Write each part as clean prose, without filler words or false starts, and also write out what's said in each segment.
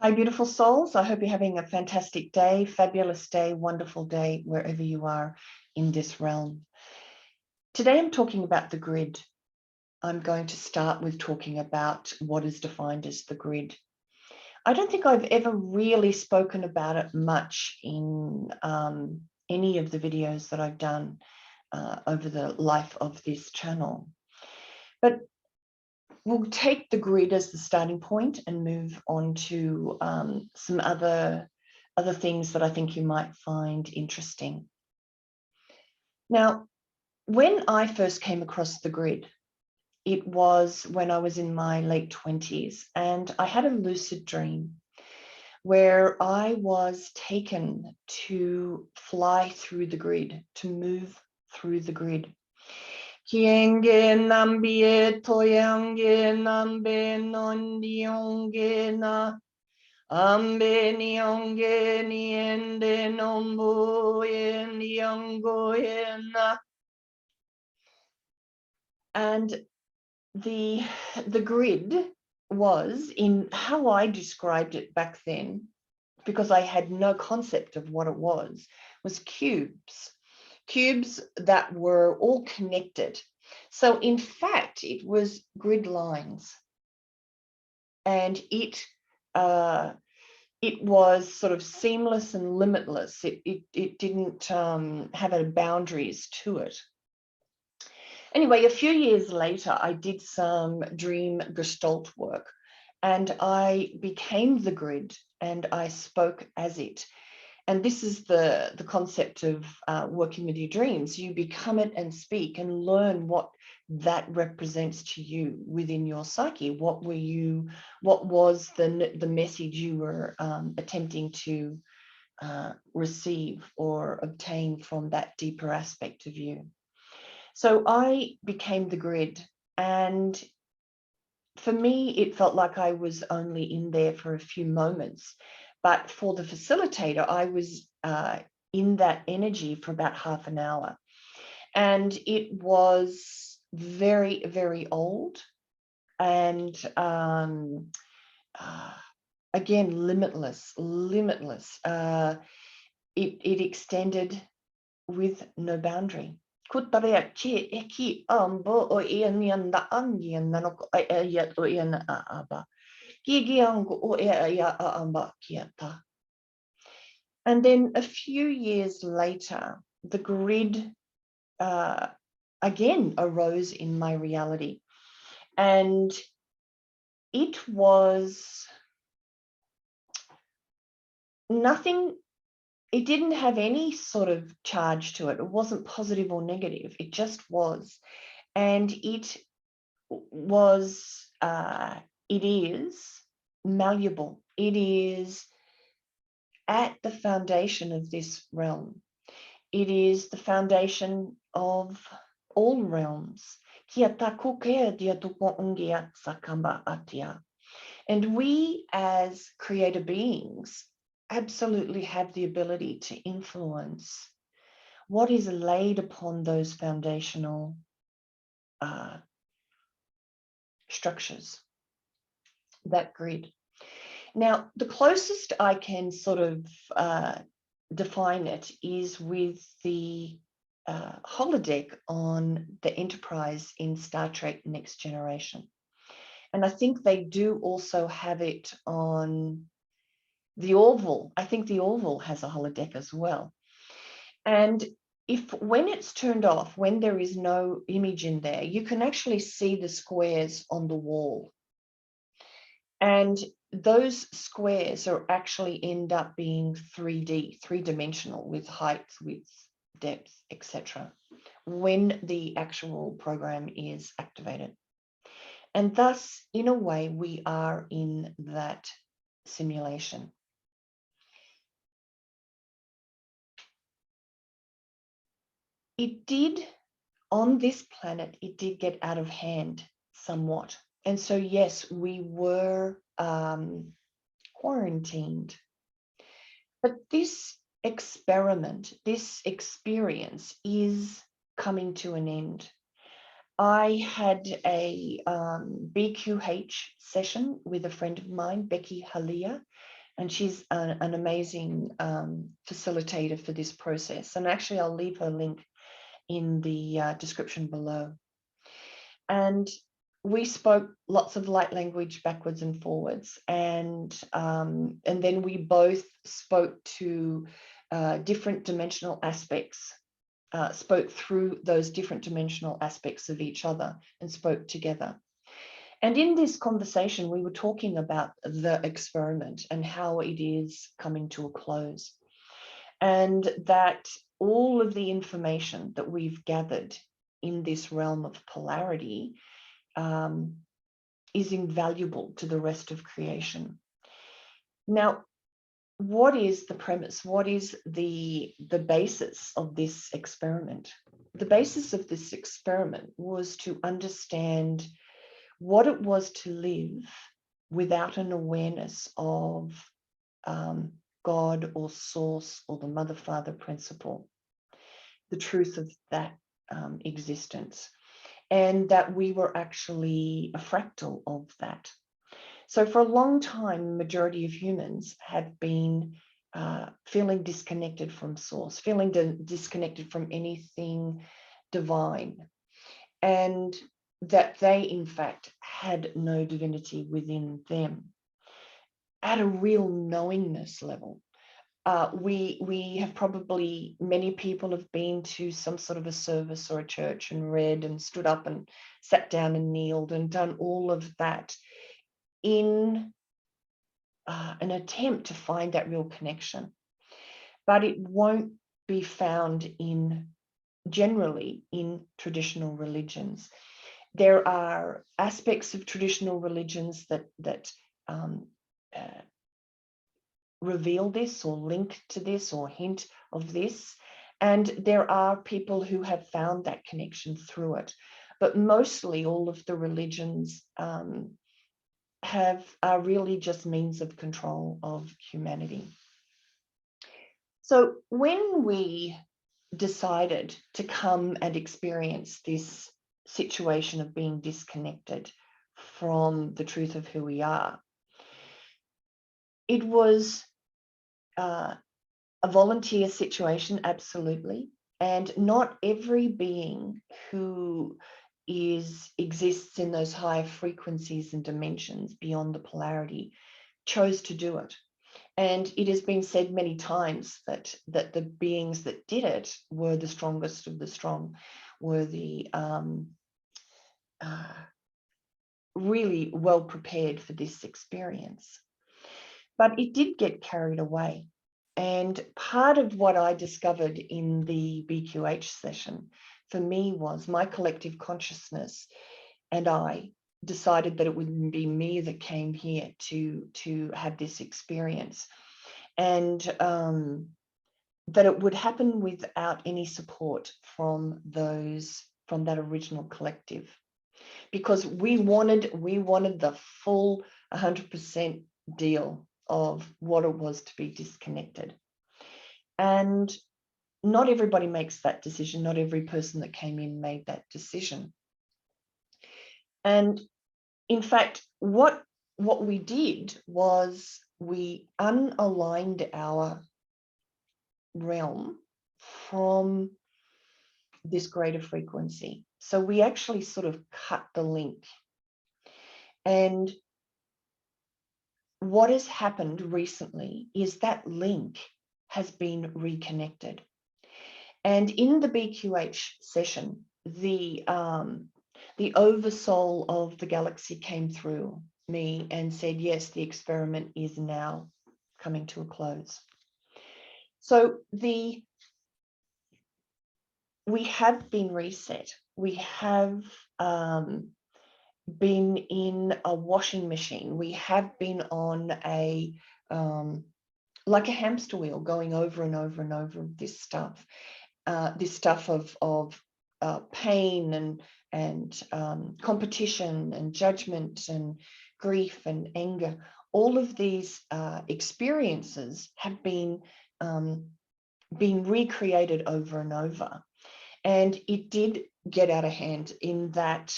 Hi, beautiful souls. I hope you're having a fantastic day, fabulous day, wonderful day, wherever you are in this realm. Today, I'm talking about the grid. I'm going to start with talking about what is defined as the grid. I don't think I've ever really spoken about it much in any of the videos that I've done over the life of this channel. But we'll take the grid as the starting point and move on to some other things that I think you might find interesting. Now, when I first came across the grid, it was when I was in my late 20s, and I had a lucid dream where I was taken to fly through the grid, to move through the grid. Kienge nambie toyange nambe nondionge na ambe nionge niende nombo yeniongo na. And the grid was, in how I described it back then, because I had no concept of what it was cubes that were all connected. So in fact, it was grid lines, and it was sort of seamless and limitless. It didn't have any boundaries to it. Anyway, a few years later, I did some dream gestalt work, and I became the grid, and I spoke as it. And this is the concept of working with your dreams. You become it and speak and learn what that represents to you within your psyche. What was the message you were attempting to receive or obtain from that deeper aspect of you? So I became the grid, and for me, it felt like I was only in there for a few moments. But for the facilitator, I was in that energy for about half an hour. And it was very, very old. And again, limitless. It extended with no boundary. And then a few years later, the grid again arose in my reality. And it was nothing, it didn't have any sort of charge to it. It wasn't positive or negative. It just was. And it was, it is malleable. It is at the foundation of this realm. It is the foundation of all realms. And we as creator beings absolutely have the ability to influence what is laid upon those foundational structures, that grid. Now, the closest I can sort of define it is with the holodeck on the Enterprise in Star Trek Next Generation. And I think they do also have it on the Orville. I think the Orville has a holodeck as well. And when it's turned off, when there is no image in there, you can actually see the squares on the wall. And those squares are actually end up being 3D, three-dimensional, with height, width, depth, etc., when the actual program is activated. And thus, in a way, we are in that simulation. It did, on this planet, it did get out of hand somewhat. And so, yes, we were quarantined. But this experiment, this experience is coming to an end. I had a BQH session with a friend of mine, Becky Halia, and she's an amazing facilitator for this process. And actually, I'll leave her link in the description below. And we spoke lots of light language backwards and forwards, and then we both spoke to different dimensional aspects, spoke through those different dimensional aspects of each other and spoke together. And in this conversation, we were talking about the experiment and how it is coming to a close, and that all of the information that we've gathered in this realm of polarity is invaluable to the rest of creation. Now, what is the premise? What is the basis of this experiment? The basis of this experiment was to understand what it was to live without an awareness of God or source or the mother, father principle, the truth of that existence, and that we were actually a fractal of that. So for a long time, the majority of humans have been feeling disconnected from source, feeling disconnected from anything divine, and that they, in fact, had no divinity within them at a real knowingness level. We have probably, many people have been to some sort of a service or a church and read and stood up and sat down and kneeled and done all of that in an attempt to find that real connection. But it won't be found generally in traditional religions. There are aspects of traditional religions that reveal this or link to this or hint of this. And there are people who have found that connection through it. But mostly all of the religions are really just means of control of humanity. So when we decided to come and experience this situation of being disconnected from the truth of who we are, it was a volunteer situation, absolutely. And not every being who exists in those higher frequencies and dimensions beyond the polarity chose to do it. And it has been said many times that the beings that did it were the strongest of the strong, were the really well prepared for this experience. But it did get carried away. And part of what I discovered in the BQH session for me was my collective consciousness, and I decided that it wouldn't be me that came here to have this experience, and that it would happen without any support from that original collective, because we wanted the full 100% deal of what it was to be disconnected. And not everybody makes that decision. Not every person that came in made that decision. And in fact, what we did was we unaligned our realm from this greater frequency. So we actually sort of cut the link. And what has happened recently is that link has been reconnected. And in the BQH session, the oversoul of the galaxy came through me and said, yes, the experiment is now coming to a close. So we have been reset. We have been in a washing machine. We have been on a like a hamster wheel, going over and over and over this stuff of pain and competition and judgment and grief and anger. All of these experiences have been recreated over and over. And it did get out of hand in that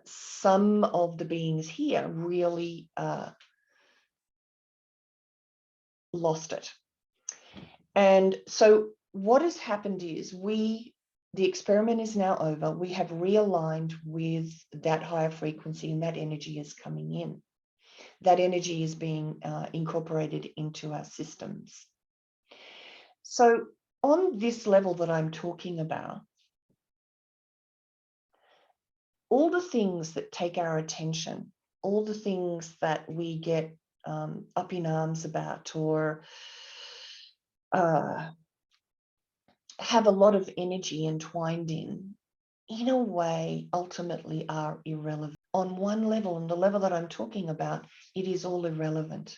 some of the beings here really lost it. And so what has happened is the experiment is now over. We have realigned with that higher frequency, and that energy is coming in. That energy is being incorporated into our systems. So on this level that I'm talking about, all the things that take our attention, all the things that we get up in arms about, or have a lot of energy entwined in a way, ultimately are irrelevant. On one level, on the level that I'm talking about, it is all irrelevant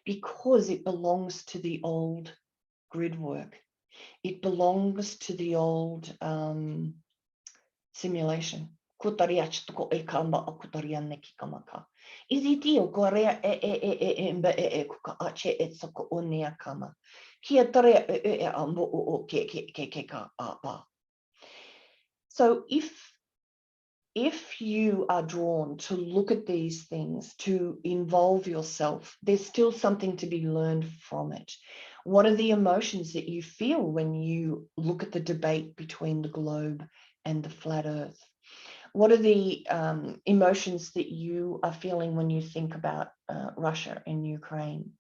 because it belongs to the old grid work. It belongs to the old simulation. So if you are drawn to look at these things, to involve yourself, there's still something to be learned from it. What are the emotions that you feel when you look at the debate between the globe and the flat earth? What are the emotions that you are feeling when you think about Russia and Ukraine?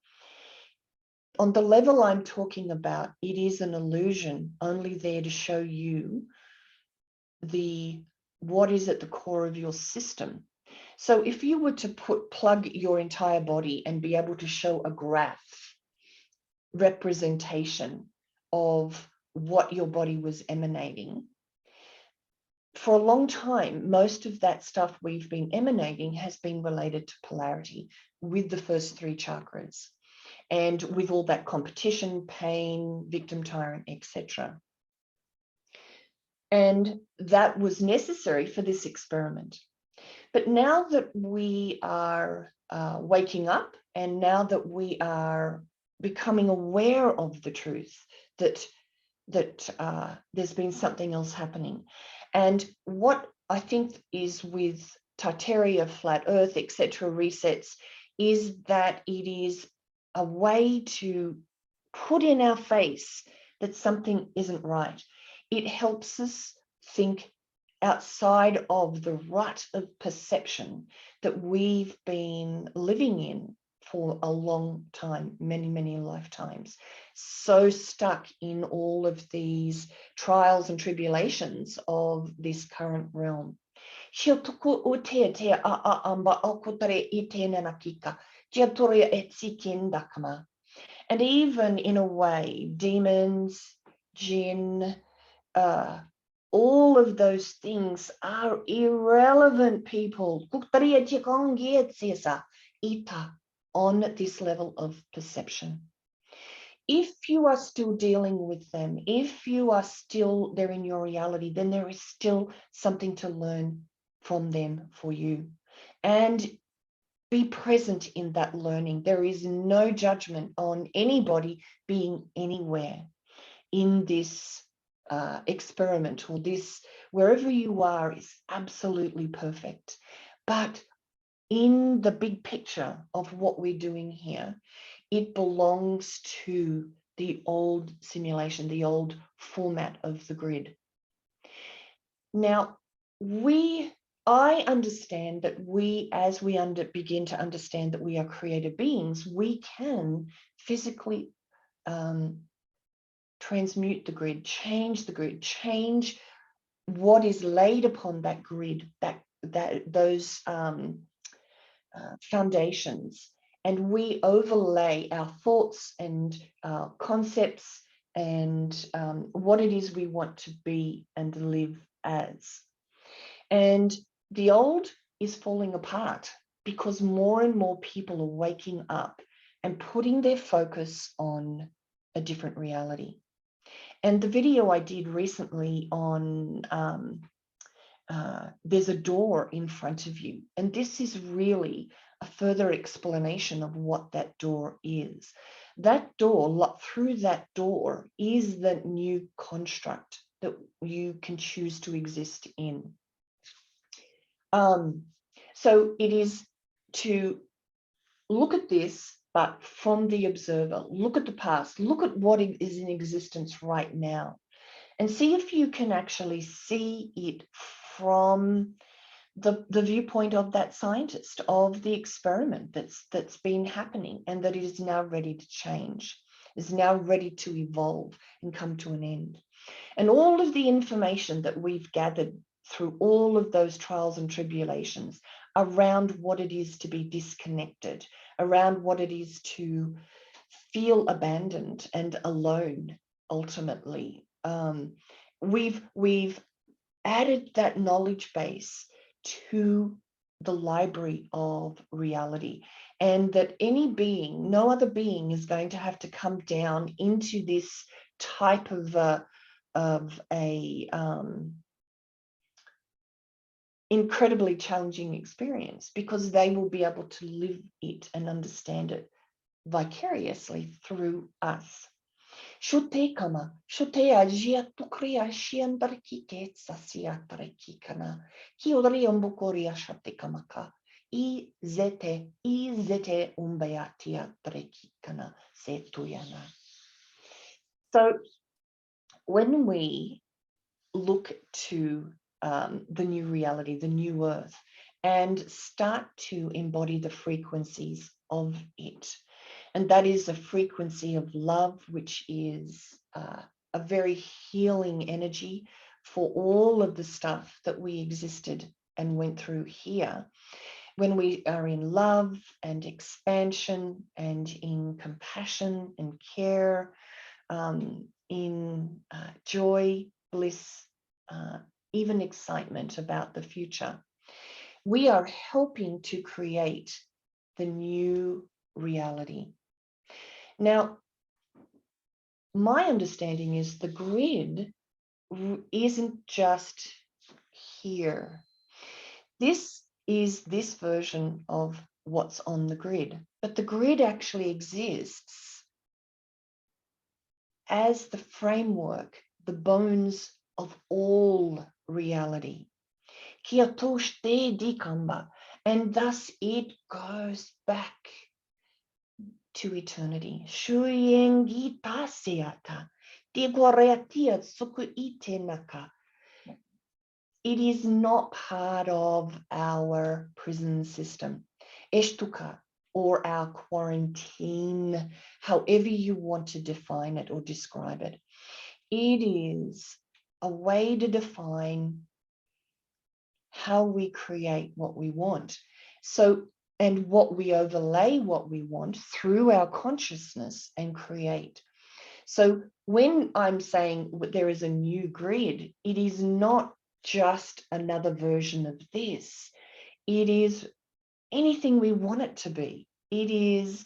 On the level I'm talking about, it is an illusion, only there to show you what is at the core of your system. So if you were to plug your entire body and be able to show a graph representation of what your body was emanating, for a long time, most of that stuff we've been emanating has been related to polarity with the first three chakras and with all that competition, pain, victim, tyrant, etc. And that was necessary for this experiment. But now that we are waking up, and now that we are becoming aware of the truth that there's been something else happening. And what I think is with Tartaria, flat earth, etc., resets, is that it is a way to put in our face that something isn't right. It helps us think outside of the rut of perception that we've been living in for a long time, many, many lifetimes. So stuck in all of these trials and tribulations of this current realm. And even in a way, demons, jinn, all of those things are irrelevant, people. On this level of perception. If you are still dealing with them, if you are still there in your reality, then there is still something to learn from them for you. And be present in that learning. There is no judgment on anybody being anywhere in this experiment, or this, wherever you are, is absolutely perfect. But in the big picture of what we're doing here, it belongs to the old simulation, the old format of the grid. Now, I understand that as we begin to understand that we are creative beings, we can physically transmute the grid, change what is laid upon that grid, those foundations, and we overlay our thoughts and concepts and what it is we want to be and live as. And the old is falling apart because more and more people are waking up and putting their focus on a different reality. And the video I did recently on there's a door in front of you. And this is really a further explanation of what that door is. That door, through that door, is the new construct that you can choose to exist in. So it is to look at this, but from the observer, look at the past, look at what is in existence right now, and see if you can actually see it from the viewpoint of that scientist, of the experiment that's been happening, and that it is now ready to change, is now ready to evolve and come to an end. And all of the information that we've gathered through all of those trials and tribulations around what it is to be disconnected, around what it is to feel abandoned and alone, ultimately. We've added that knowledge base to the library of reality, and that any being, no other being, is going to have to come down into this type of a incredibly challenging experience, because they will be able to live it and understand it vicariously through us. Shote kama, shote ajia tukria shiandarki ketsa siatariki kana, kiodri umbukoria shate kamaka, I zete umbayatia treki kana setuyana. So when we look to the new reality, the new earth, and start to embody the frequencies of it, and that is a frequency of love, which is a very healing energy for all of the stuff that we existed and went through here. When we are in love and expansion and in compassion and care, in joy, bliss, even excitement about the future, we are helping to create the new reality. Now, my understanding is the grid isn't just here. This is this version of what's on the grid, but the grid actually exists as the framework, the bones of all reality. Kia toshte dikamba, and thus it goes back to eternity. Shuyengi taseata, digoreatia suku itenaka. It is not part of our prison system, estuka, or our quarantine, however you want to define it or describe it. It is a way to define how we create what we want. So, and what we overlay what we want through our consciousness and create. So when I'm saying there is a new grid, it is not just another version of this. It is anything we want it to be. It is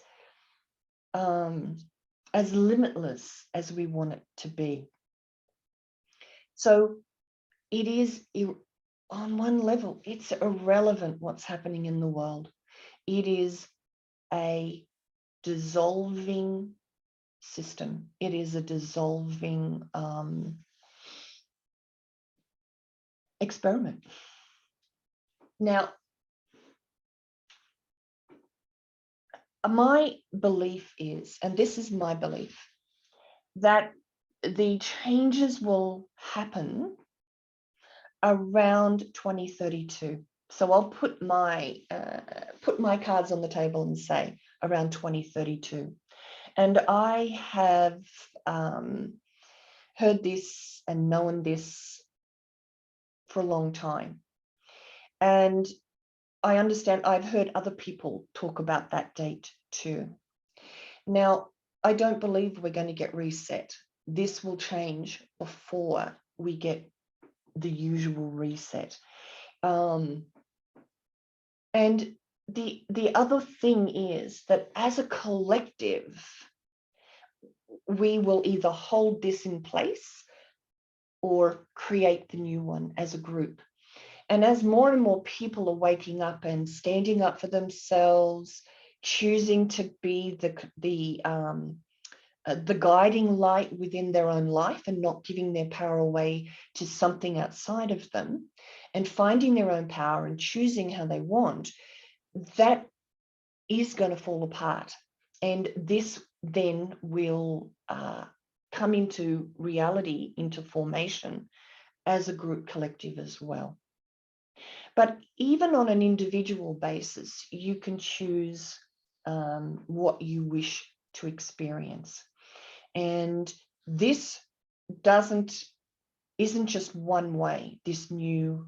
as limitless as we want it to be. So it is, on one level, it's irrelevant what's happening in the world. It is a dissolving system. It is a dissolving experiment. Now, my belief is, and this is my belief, that the changes will happen around 2032. So I'll put my cards on the table and say around 2032. And I have heard this and known this for a long time. And I understand, I've heard other people talk about that date too. Now, I don't believe we're going to get reset. This will change before we get the usual reset. And the other thing is that as a collective, we will either hold this in place or create the new one as a group. And as more and more people are waking up and standing up for themselves, choosing to be the guiding light within their own life and not giving their power away to something outside of them, and finding their own power and choosing how they want, that is going to fall apart. And this then will come into reality, into formation as a group collective as well. But even on an individual basis, you can choose what you wish to experience. And this isn't just one way, this new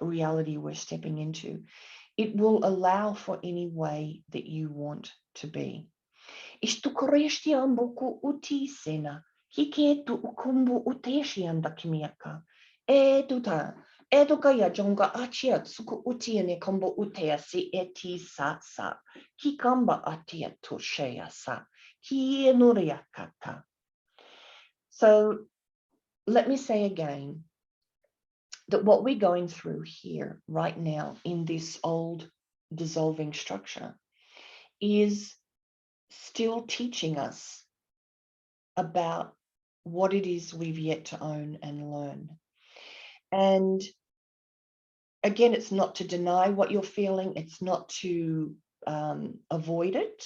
reality we're stepping into. It will allow for any way that you want to be. Ishtukoreshti amboku uti sena, hiketu ukumbu uteshi anda kimiaka. Eduta, edukaya jonga achia tsuku uti ene kombo utea si eti sa sa, kikamba atia toshea sa, kienuriakaka. So let me say again that what we're going through here right now in this old dissolving structure is still teaching us about what it is we've yet to own and learn. And again, it's not to deny what you're feeling. It's not to avoid it,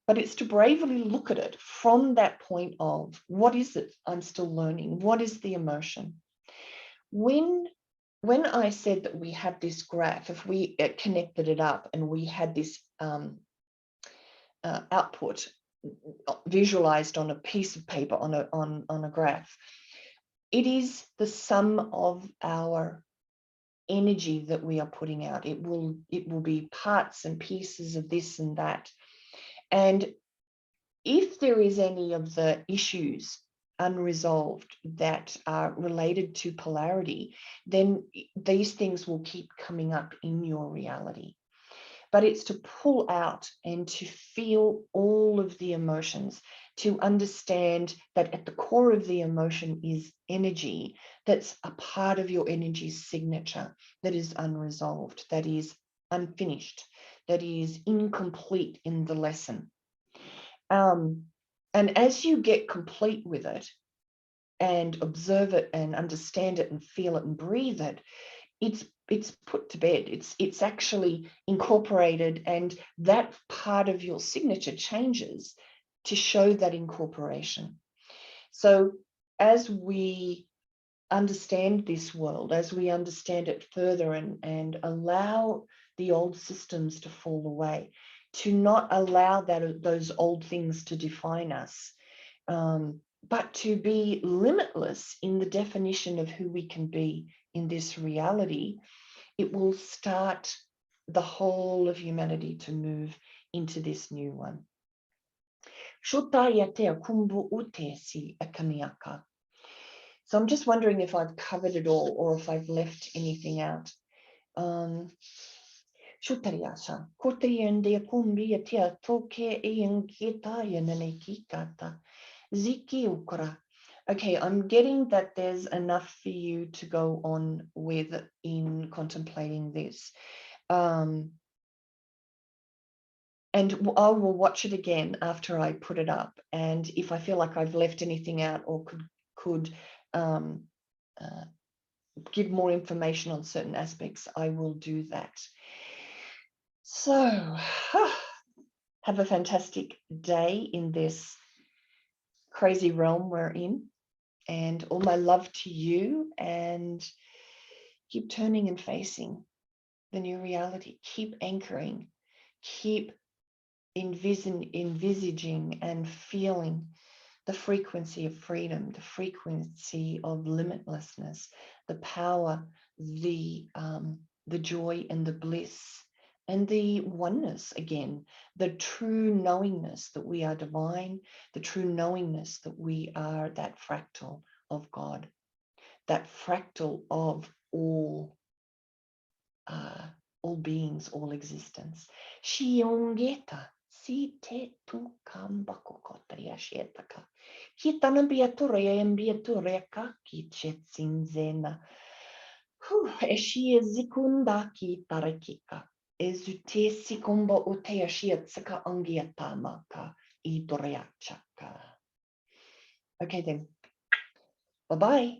but it's to bravely look at it from that point of, what is it I'm still learning? What is the emotion? When I said that we had this graph, if we connected it up and we had this output visualized on a piece of paper, on a graph, it is the sum of our energy that we are putting out. It will be parts and pieces of this and that. And if there is any of the issues unresolved that are related to polarity, then these things will keep coming up in your reality. But it's to pull out and to feel all of the emotions, to understand that at the core of the emotion is energy that's a part of your energy signature, that is unresolved, that is unfinished, that is incomplete in the lesson. And as you get complete with it and observe it and understand it and feel it and breathe it, it's put to bed. It's actually incorporated, and that part of your signature changes to show that incorporation. So as we understand this world, as we understand it further and allow the old systems to fall away, to not allow those old things to define us, but to be limitless in the definition of who we can be in this reality, it will start the whole of humanity to move into this new one. So I'm just wondering if I've covered it all or if I've left anything out. Shutariasa, Kotriende Kumbia Tia Toke Ian Kita Yananeki Kata, Ziki Ukra. Okay, I'm getting that there's enough for you to go on with in contemplating this. And I will watch it again after I put it up. And if I feel like I've left anything out or could give more information on certain aspects, I will do that. So have a fantastic day in this crazy realm we're in, and all my love to you, and keep turning and facing the new reality. Keep anchoring, keep envisaging and feeling the frequency of freedom, the frequency of limitlessness, the power, the joy and the bliss, and the oneness again, the true knowingness that we are divine, the true knowingness that we are that fractal of God, that fractal of all beings, all existence. Shiongeta, si te tu kambako kotria shetaka. Kitana biaturea and biaturea kaki chetzinzena. Eshi zikunda ki tarakika. Ezute sikombo utea shiatsaka angiatamaka idoreachaka. Okay then. Bye-bye.